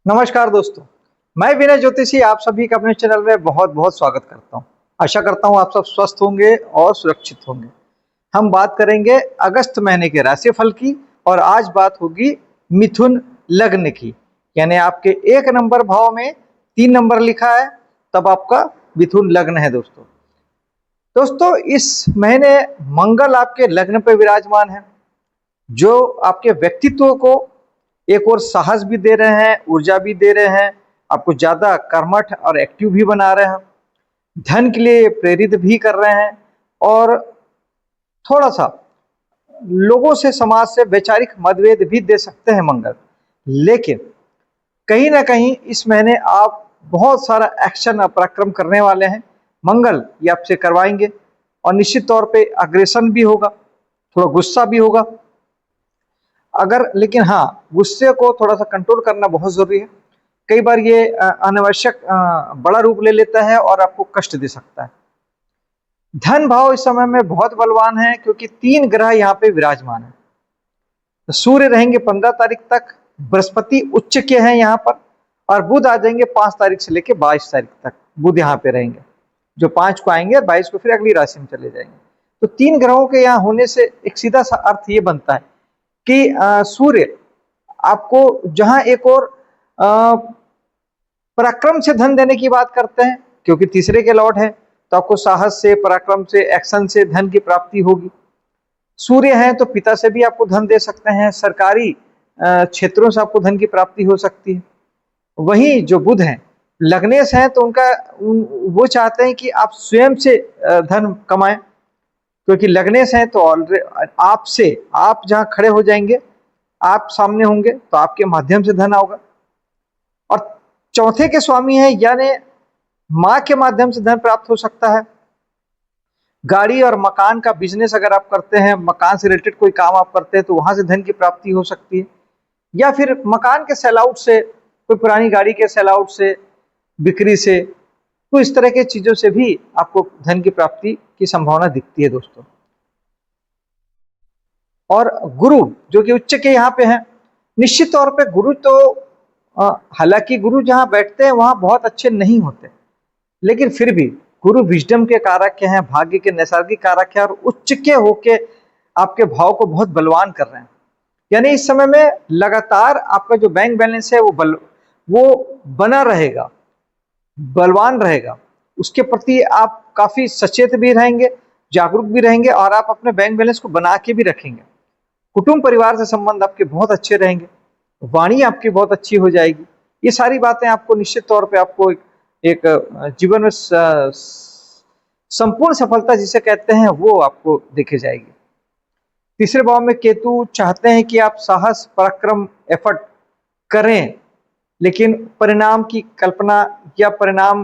नमस्कार दोस्तों, मैं विनय ज्योतिषी आप सभी का अपने चैनल में बहुत बहुत स्वागत करता हूं। आशा करता हूं आप सब स्वस्थ होंगे और सुरक्षित होंगे। हम बात करेंगे अगस्त महीने के राशिफल की और आज बात होगी मिथुन लग्न की। यानी आपके 1 नंबर भाव में 3 नंबर लिखा है तब आपका मिथुन लग्न है दोस्तों। दोस्तों इस महीने मंगल आपके लग्न पर विराजमान है, जो आपके व्यक्तित्व को एक और साहस भी दे रहे हैं, ऊर्जा भी दे रहे हैं, आपको ज्यादा कर्मठ और एक्टिव भी बना रहे हैं, धन के लिए प्रेरित भी कर रहे हैं और थोड़ा सा लोगों से, समाज से वैचारिक मतभेद भी दे सकते हैं मंगल। लेकिन कहीं ना कहीं इस महीने आप बहुत सारा एक्शन और पराक्रम करने वाले हैं। मंगल ये आपसे करवाएंगे और निश्चित तौर पे अग्रेशन भी होगा, थोड़ा गुस्सा भी होगा। लेकिन हाँ, गुस्से को थोड़ा सा कंट्रोल करना बहुत जरूरी है। कई बार ये अनावश्यक बड़ा रूप ले लेता है और आपको कष्ट दे सकता है। धन भाव इस समय में बहुत बलवान है क्योंकि 3 ग्रह यहाँ पे विराजमान है। तो सूर्य रहेंगे 15 तारीख तक, बृहस्पति उच्च के हैं यहाँ पर और बुध आ जाएंगे 5 तारीख से लेकर 22 तारीख तक। बुध यहाँ पे रहेंगे, जो 5 को आएंगे और 22 को फिर अगली राशि में चले जाएंगे। तो 3 ग्रहों के यहाँ होने से एक सीधा सा अर्थ ये बनता है कि सूर्य आपको जहां एक और पराक्रम से धन देने की बात करते हैं, क्योंकि तीसरे के लॉर्ड है, तो आपको साहस से, पराक्रम से, एक्शन से धन की प्राप्ति होगी। सूर्य है तो पिता से भी आपको धन दे सकते हैं, सरकारी क्षेत्रों से आपको धन की प्राप्ति हो सकती है। वहीं जो बुध हैं, लग्नेश हैं, तो वो चाहते हैं कि आप स्वयं से धन कमाएं, क्योंकि लग्नेश हैं तो ऑलरेडी आप जहां खड़े हो जाएंगे, आप सामने होंगे तो आपके माध्यम से धन आओगा। और चौथे के स्वामी हैं, यानी मां के माध्यम से धन प्राप्त हो सकता है। गाड़ी और मकान का बिजनेस अगर आप करते हैं, मकान से रिलेटेड कोई काम आप करते हैं, तो वहां से धन की प्राप्ति हो सकती है। या फिर मकान के सेल आउट से, कोई पुरानी गाड़ी के सेल आउट से, बिक्री से, तो इस तरह के चीजों से भी आपको धन की प्राप्ति की संभावना दिखती है दोस्तों। और गुरु जो कि उच्च के यहाँ पे हैं, निश्चित तौर पे गुरु तो हालांकि गुरु जहाँ बैठते हैं वहां बहुत अच्छे नहीं होते, लेकिन फिर भी गुरु विजडम के कारक के हैं, भाग्य के नैसर्गिक कारक है और उच्च के होके आपके भाव को बहुत बलवान कर रहे हैं। यानी इस समय में लगातार आपका जो बैंक बैलेंस है वो बना रहेगा, बलवान रहेगा। उसके प्रति आप काफी सचेत भी रहेंगे, जागरूक भी रहेंगे और आप अपने बैंक बैलेंस को बना के भी रखेंगे। कुटुंब परिवार से संबंध आपके बहुत अच्छे रहेंगे, वाणी आपकी बहुत अच्छी हो जाएगी। ये सारी बातें आपको निश्चित तौर पे आपको एक जीवन में संपूर्ण सफलता जिसे कहते हैं वो आपको देखी जाएगी। तीसरे भाव में केतु चाहते हैं कि आप साहस, पराक्रम, एफर्ट करें, लेकिन परिणाम की कल्पना या परिणाम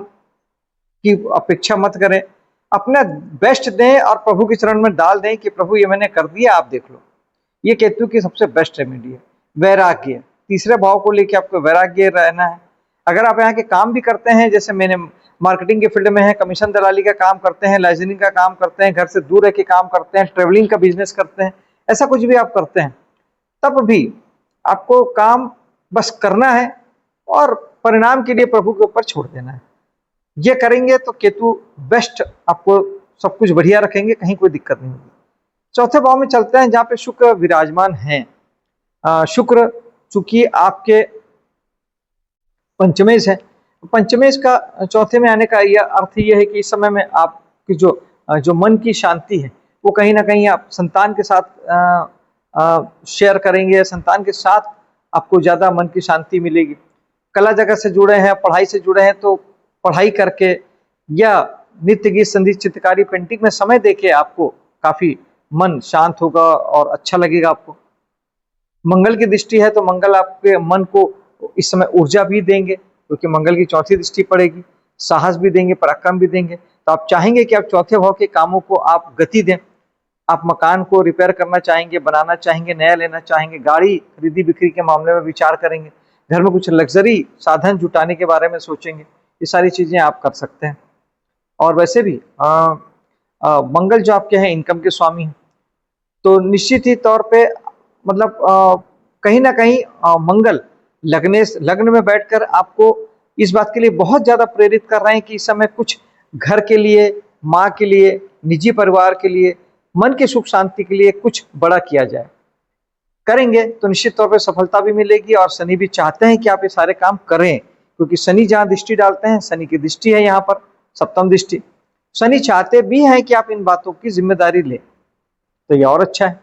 की अपेक्षा मत करें। अपना बेस्ट दें और प्रभु के चरण में डाल दें कि प्रभु ये मैंने कर दिया, आप देख लो। ये केतु की सबसे बेस्ट रेमेडी है। वैराग्य, तीसरे भाव को लेकर आपको वैराग्य रहना है। अगर आप यहाँ के काम भी करते हैं, जैसे मैंने मार्केटिंग के फील्ड में है, कमीशन दलाली का काम करते हैं, लाइसेंसिंग का काम करते हैं, घर से दूर रह के काम करते हैं, ट्रेवलिंग का बिजनेस करते हैं, ऐसा कुछ भी आप करते हैं, तब भी आपको काम बस करना है और परिणाम के लिए प्रभु के ऊपर छोड़ देना है। ये करेंगे तो केतु बेस्ट आपको सब कुछ बढ़िया रखेंगे, कहीं कोई दिक्कत नहीं होगी। चौथे भाव में चलते हैं जहां पे शुक्र विराजमान है। शुक्र चूंकि आपके पंचमेश है, पंचमेश का चौथे में आने का यह अर्थ यह है कि इस समय में आपकी जो मन की शांति है वो कहीं ना कहीं आप संतान के साथ शेयर करेंगे, संतान के साथ आपको ज्यादा मन की शांति मिलेगी। कला जगत से जुड़े हैं, पढ़ाई से जुड़े हैं, तो पढ़ाई करके या नृत्य, गीत, संगीत, चित्रकारी, पेंटिंग में समय देके आपको काफी मन शांत होगा और अच्छा लगेगा आपको। मंगल की दृष्टि है तो मंगल आपके मन को इस समय ऊर्जा भी देंगे, क्योंकि मंगल की चौथी दृष्टि पड़ेगी, साहस भी देंगे, पराक्रम भी देंगे। तो आप चाहेंगे कि आप चौथे भाव के कामों को आप गति दें। आप मकान को रिपेयर करना चाहेंगे, बनाना चाहेंगे, नया लेना चाहेंगे, गाड़ी खरीदी बिक्री के मामले में विचार करेंगे, घर में कुछ लग्जरी साधन जुटाने के बारे में सोचेंगे। ये सारी चीजें आप कर सकते हैं। और वैसे भी मंगल जो आपके हैं इनकम के स्वामी हैं, तो निश्चित ही तौर पे मतलब कहीं ना कहीं मंगल लग्न में बैठकर आपको इस बात के लिए बहुत ज्यादा प्रेरित कर रहे हैं कि इस समय कुछ घर के लिए, माँ के लिए, निजी परिवार के लिए, मन की सुख शांति के लिए कुछ बड़ा किया जाए। करेंगे तो निश्चित तौर पर सफलता भी मिलेगी, और शनि भी चाहते हैं कि आप ये सारे काम करें, क्योंकि शनि जहां दृष्टि डालते हैं, शनि की दृष्टि है यहाँ पर, सप्तम दृष्टि। शनि चाहते भी हैं कि आप इन बातों की जिम्मेदारी लें, तो ये और अच्छा है।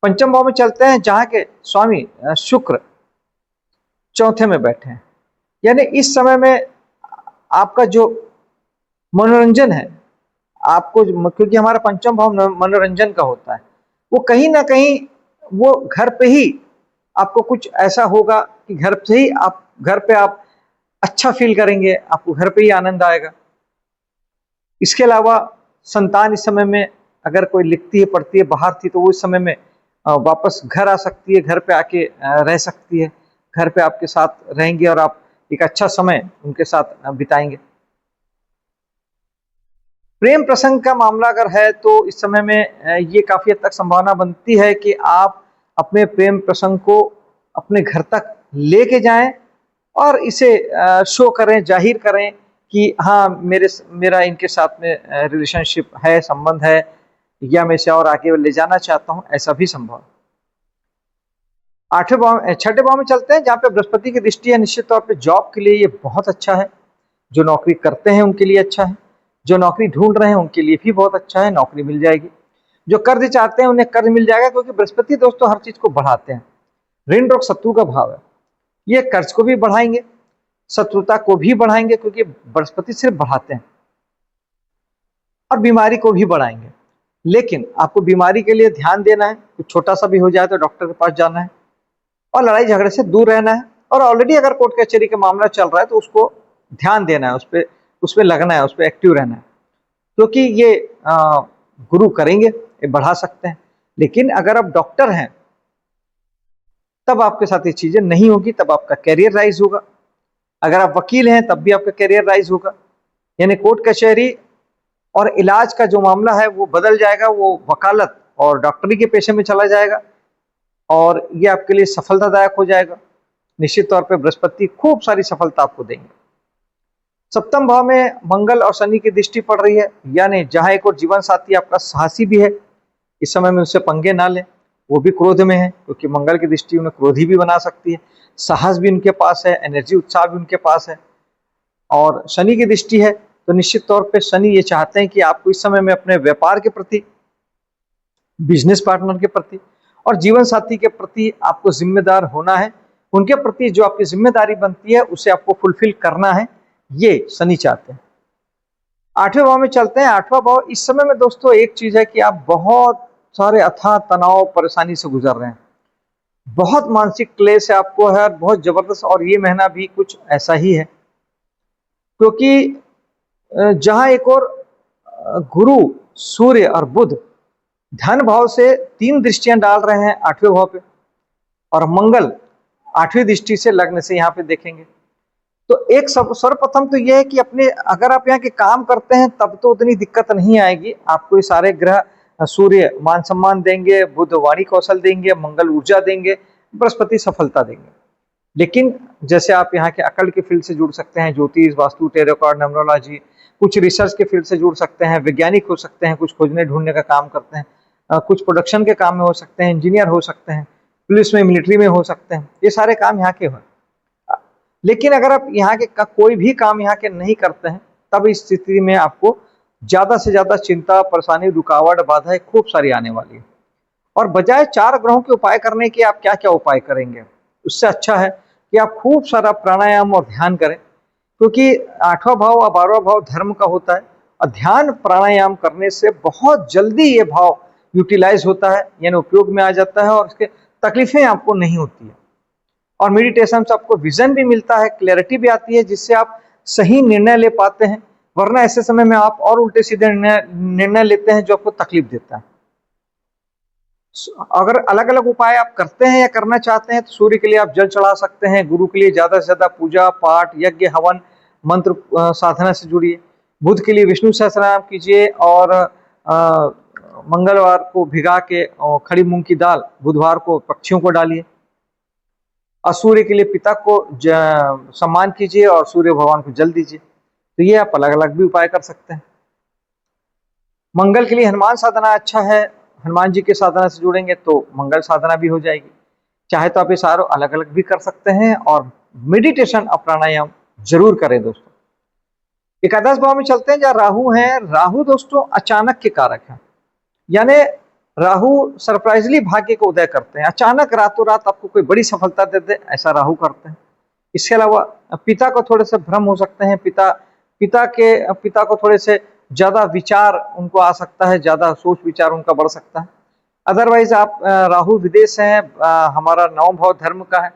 पंचम भाव में चलते हैं, जहां के स्वामी शुक्र चौथे में बैठे हैं, यानी इस समय में आपका जो मनोरंजन है, आपको, क्योंकि हमारा पंचम भाव मनोरंजन का होता है, वो कहीं ना कहीं वो घर पे ही आपको कुछ ऐसा होगा कि घर पे आप अच्छा फील करेंगे, आपको घर पे ही आनंद आएगा। इसके अलावा संतान इस समय में अगर कोई लिखती है, पढ़ती है, बाहर थी, तो वो इस समय में वापस घर आ सकती है, घर पे आके रह सकती है, घर पे आपके साथ रहेंगे और आप एक अच्छा समय उनके साथ बिताएंगे। प्रेम प्रसंग का मामला अगर है तो इस समय में ये काफी हद तक संभावना बनती है कि आप अपने प्रेम प्रसंग को अपने घर तक लेके जाएं और इसे शो करें, जाहिर करें कि हाँ, मेरा इनके साथ में रिलेशनशिप है, संबंध है, या मैं इसे और आगे ले जाना चाहता हूं, ऐसा भी संभव है। छठे भाव में चलते हैं, जहां पे बृहस्पति की दृष्टि है। निश्चित तौर पे जॉब के लिए ये बहुत अच्छा है, जो नौकरी करते हैं उनके लिए अच्छा है, जो नौकरी ढूंढ रहे हैं उनके लिए भी बहुत अच्छा है, नौकरी मिल जाएगी। जो कर्ज चाहते हैं उन्हें कर्ज मिल जाएगा, क्योंकि बृहस्पति दोस्तों हर चीज को बढ़ाते हैं। ऋण रोग शत्रु का भाव है, ये कर्ज को भी बढ़ाएंगे, शत्रुता को भी बढ़ाएंगे, क्योंकि बृहस्पति सिर्फ बढ़ाते हैं, और बीमारी को भी बढ़ाएंगे। लेकिन आपको बीमारी के लिए ध्यान देना है, कुछ छोटा सा भी हो जाए तो डॉक्टर के पास जाना है, और लड़ाई झगड़े से दूर रहना है। और ऑलरेडी अगर कोर्ट कचहरी का मामला चल रहा है तो उसको ध्यान देना है, उस पर लगना है, उस पर एक्टिव रहना है, क्योंकि ये गुरु करेंगे, ये बढ़ा सकते हैं। लेकिन अगर आप डॉक्टर हैं तब आपके साथ ये चीजें नहीं होगी, तब आपका कैरियर राइज होगा। अगर आप वकील हैं तब भी आपका कैरियर राइज होगा, यानी कोर्ट कचहरी और इलाज का जो मामला है वो बदल जाएगा, वो वकालत और डॉक्टरी के पेशे में चला जाएगा, और ये आपके लिए सफलतादायक हो जाएगा। निश्चित तौर पे बृहस्पति खूब सारी सफलता आपको देंगे। सप्तम भाव में मंगल और शनि की दृष्टि पड़ रही है, यानी जहां एक और जीवन साथी आपका साहसी भी है, इस समय में उससे पंगे ना लें, वो भी क्रोध में है, क्योंकि मंगल की दृष्टि उन्हें क्रोधी भी बना सकती है। साहस भी उनके पास है, एनर्जी, उत्साह भी उनके पास है। और शनि की दृष्टि है तो निश्चित तौर पे शनि ये चाहते हैं कि आपको इस समय में अपने व्यापार के प्रति, बिजनेस पार्टनर के प्रति और जीवन साथी के प्रति आपको जिम्मेदार होना है। उनके प्रति जो आपकी जिम्मेदारी बनती है उसे आपको फुलफिल करना है, ये शनि चाहते हैं। आठवें भाव में चलते हैं। आठवां भाव इस समय में दोस्तों एक चीज है कि आप बहुत सारे अथाह तनाव, परेशानी से गुजर रहे हैं, बहुत मानसिक क्लेश है आपको है, बहुत जबरदस्त। और ये महीना भी कुछ ऐसा ही है, क्योंकि जहां एक और गुरु, सूर्य और बुध धन भाव से 3 दृष्टियां डाल रहे हैं 8वें भाव पे, और मंगल 8वीं दृष्टि से लग्न से यहाँ पे देखेंगे। तो एक सर्वप्रथम तो यह है कि अपने, अगर आप यहाँ के काम करते हैं तब तो उतनी दिक्कत नहीं आएगी, आपको ये सारे ग्रह, सूर्य मान सम्मान देंगे, बुध वाणी कौशल देंगे, मंगल ऊर्जा देंगे, बृहस्पति सफलता देंगे। लेकिन जैसे आप यहाँ के अकल के फील्ड से जुड़ सकते हैं, ज्योतिष, वास्तु, टेरो कार्ड, न्यूमरोलॉजी, कुछ रिसर्च के फील्ड से जुड़ सकते हैं, वैज्ञानिक हो सकते हैं, कुछ खोजने ढूंढने का काम करते हैं, कुछ प्रोडक्शन के काम में हो सकते हैं, इंजीनियर हो सकते हैं, पुलिस में, मिलिट्री में हो सकते हैं, ये सारे काम यहाँ के हैं। लेकिन अगर आप यहाँ के कोई भी काम यहाँ के नहीं करते हैं, तब इस स्थिति में आपको ज्यादा से ज्यादा चिंता, परेशानी, रुकावट, बाधाएं खूब सारी आने वाली है। और बजाय 4 ग्रहों के उपाय करने के आप क्या क्या उपाय करेंगे, उससे अच्छा है कि आप खूब सारा प्राणायाम और ध्यान करें, क्योंकि 8वां भाव और 12वां भाव धर्म का होता है, और ध्यान प्राणायाम करने से बहुत जल्दी ये भाव यूटिलाइज होता है, यानी उपयोग में आ जाता है, और इसके तकलीफें आपको नहीं होती है। और मेडिटेशन से आपको विजन भी मिलता है, क्लैरिटी भी आती है, जिससे आप सही निर्णय ले पाते हैं। वरना ऐसे समय में आप और उल्टे सीधे निर्णय लेते हैं जो आपको तकलीफ देता है। अगर अलग अलग उपाय आप करते हैं या करना चाहते हैं तो सूर्य के लिए आप जल चढ़ा सकते हैं, गुरु के लिए ज्यादा से ज्यादा पूजा पाठ, यज्ञ, हवन, मंत्र साधना से जुड़िए, बुध के लिए विष्णु सहस्त्रनाम कीजिए, और मंगलवार को भिगा के खड़ी मूंग की दाल बुधवार को पक्षियों को डालिए। और सूर्य के लिए पिता को सम्मान कीजिए और सूर्य भगवान को जल दीजिए। तो ये आप अलग अलग भी उपाय कर सकते हैं। मंगल के लिए हनुमान साधना अच्छा है, हनुमान जी के साधना से जुड़ेंगे तो मंगल साधना भी हो जाएगी। चाहे तो आप ये सारों अलग अलग भी कर सकते हैं और मेडिटेशन और प्राणायाम जरूर करें दोस्तों। एकादश भाव में चलते हैं जहाँ राहु है। राहु दोस्तों अचानक के कारक है, यानी राहु सरप्राइजली भाग्य को उदय करते हैं, अचानक रातों रात आपको कोई बड़ी सफलता दे दे, ऐसा राहु करते हैं। इसके अलावा पिता को थोड़े से भ्रम हो सकते हैं, पिता को थोड़े से ज्यादा विचार उनको आ सकता है, ज्यादा सोच विचार उनका बढ़ सकता है। अदरवाइज आप राहु विदेश हैं, हमारा नवम भाव धर्म का है,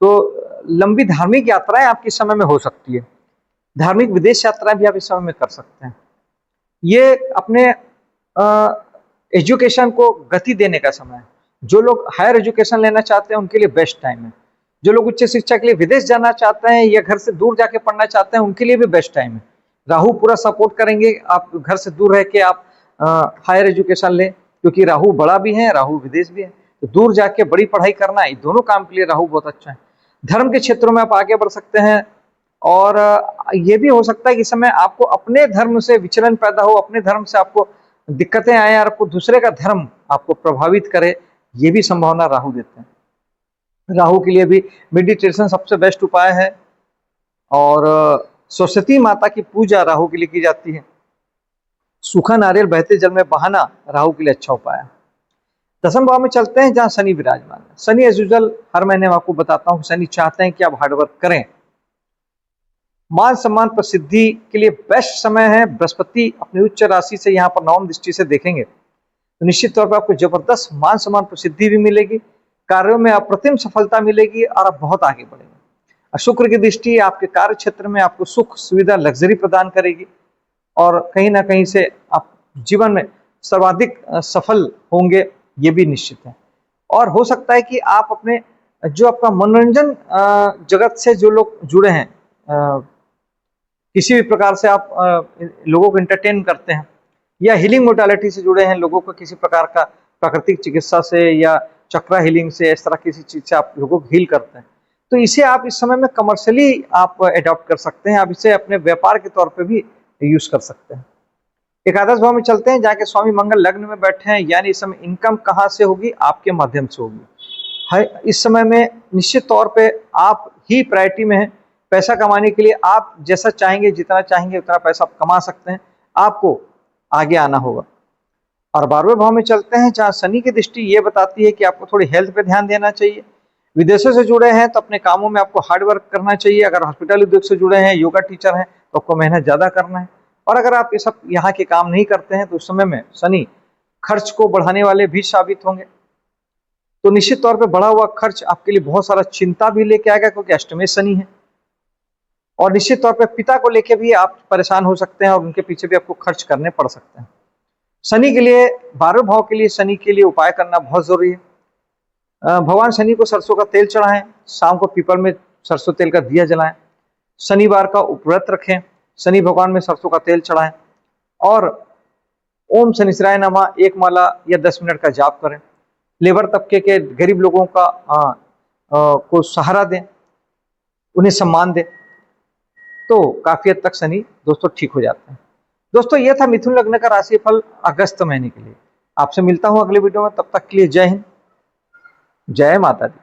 तो लंबी धार्मिक यात्राएं आपके समय में हो सकती है। धार्मिक विदेश यात्राएं भी आप इस समय में कर सकते हैं। ये अपने एजुकेशन को गति देने का समय है। जो लोग हायर एजुकेशन लेना चाहते हैं उनके लिए बेस्ट टाइम है। जो लोग उच्च शिक्षा के लिए विदेश जाना चाहते हैं या घर से दूर जाके पढ़ना चाहते हैं उनके लिए भी बेस्ट टाइम है। राहु पूरा सपोर्ट करेंगे, आप घर से दूर रह के आप हायर एजुकेशन लें, क्योंकि राहु बड़ा भी है, राहु विदेश भी है, तो दूर जाके बड़ी पढ़ाई करना है, दोनों काम के लिए राहु बहुत अच्छा है। धर्म के क्षेत्रों में आप आगे बढ़ सकते हैं और ये भी हो सकता है कि इस समय आपको अपने धर्म से विचलन पैदा हो, अपने धर्म से आपको दिक्कतें आए और आपको दूसरे का धर्म आपको प्रभावित करे, ये भी संभावना राहु देते हैं। राहु के लिए भी मेडिटेशन सबसे बेस्ट उपाय है और सरस्वती माता की पूजा राहु के लिए की जाती है। सूखा नारियल बहते जल में बहाना राहु के लिए अच्छा उपाय है। दसम भाव में चलते हैं जहां शनि विराजमान है। शनि एज यूजुअल हर महीने मैं आपको बताता हूं, शनि चाहते हैं कि आप हार्डवर्क करें। मान सम्मान प्रसिद्धि के लिए बेस्ट समय है। बृहस्पति अपनी उच्च राशि से यहाँ पर नवम दृष्टि से देखेंगे तो निश्चित तौर पर आपको जबरदस्त मान सम्मान प्रसिद्धि भी मिलेगी, कार्यों में अप्रतिम सफलता मिलेगी और आप बहुत आगे बढ़ेंगे। और शुक्र की दृष्टि आपके कार्य क्षेत्र में आपको सुख सुविधा लग्जरी प्रदान करेगी और कहीं ना कहीं से आप जीवन में सर्वाधिक सफल होंगे, ये भी निश्चित है। और हो सकता है कि आप अपने जो आपका मनोरंजन जगत से जो लोग जुड़े हैं, किसी भी प्रकार से आप लोगों को एंटरटेन करते हैं या हीलिंग मोडालिटी से जुड़े हैं, लोगों को किसी प्रकार का प्राकृतिक चिकित्सा से या चक्रा हीलिंग से, इस तरह किसी चीज से आप लोगों को हील करते हैं, तो इसे आप इस समय में कमर्शियली आप एडॉप्ट कर सकते हैं। आप इसे अपने व्यापार के तौर पे भी यूज कर सकते हैं। एकादश भाव में चलते हैं, जाके स्वामी मंगल लग्न में बैठे हैं, यानी इस समय इनकम कहाँ से होगी? आपके माध्यम से होगी। इस समय में निश्चित तौर पे आप ही प्रायोरिटी में है। पैसा कमाने के लिए आप जैसा चाहेंगे, जितना चाहेंगे उतना पैसा आप कमा सकते हैं, आपको आगे आना होगा। और 12वें भाव में चलते हैं, जहाँ शनि की दृष्टि ये बताती है कि आपको थोड़ी हेल्थ पे ध्यान देना चाहिए। विदेशों से जुड़े हैं तो अपने कामों में आपको हार्ड वर्क करना चाहिए। अगर हॉस्पिटल उद्योग से जुड़े हैं, योगा टीचर हैं, तो आपको मेहनत ज्यादा करना है। और अगर आप ये सब यहाँ के काम नहीं करते हैं तो उस समय में शनि खर्च को बढ़ाने वाले भी साबित होंगे। तो निश्चित तौर पे बढ़ा हुआ खर्च आपके लिए बहुत सारा चिंता भी लेके आएगा, क्योंकि अष्टमें शनि है। और निश्चित तौर पे पिता को लेके भी आप परेशान हो सकते हैं और उनके पीछे भी आपको खर्च करने पड़ सकते हैं। शनि के लिए 12वें भाव के लिए शनि के लिए उपाय करना बहुत जरूरी है। भगवान शनि को सरसों का तेल चढ़ाएं, शाम को पीपल में सरसों तेल का दिया जलाएं, शनिवार का उपव्रत रखें, शनि भगवान में सरसों का तेल चढ़ाएं और ओम शनिश्चराय नमः 1 माला या 10 मिनट का जाप करें। लेबर तबके के गरीब लोगों का को सहारा दें, उन्हें सम्मान दें, तो काफी हद तक शनि दोस्तों ठीक हो जाते हैं। दोस्तों ये था मिथुन लग्न का राशिफल अगस्त महीने के लिए। आपसे मिलता हूं अगले वीडियो में, तब तक के लिए जय हिंद, जय माता दी।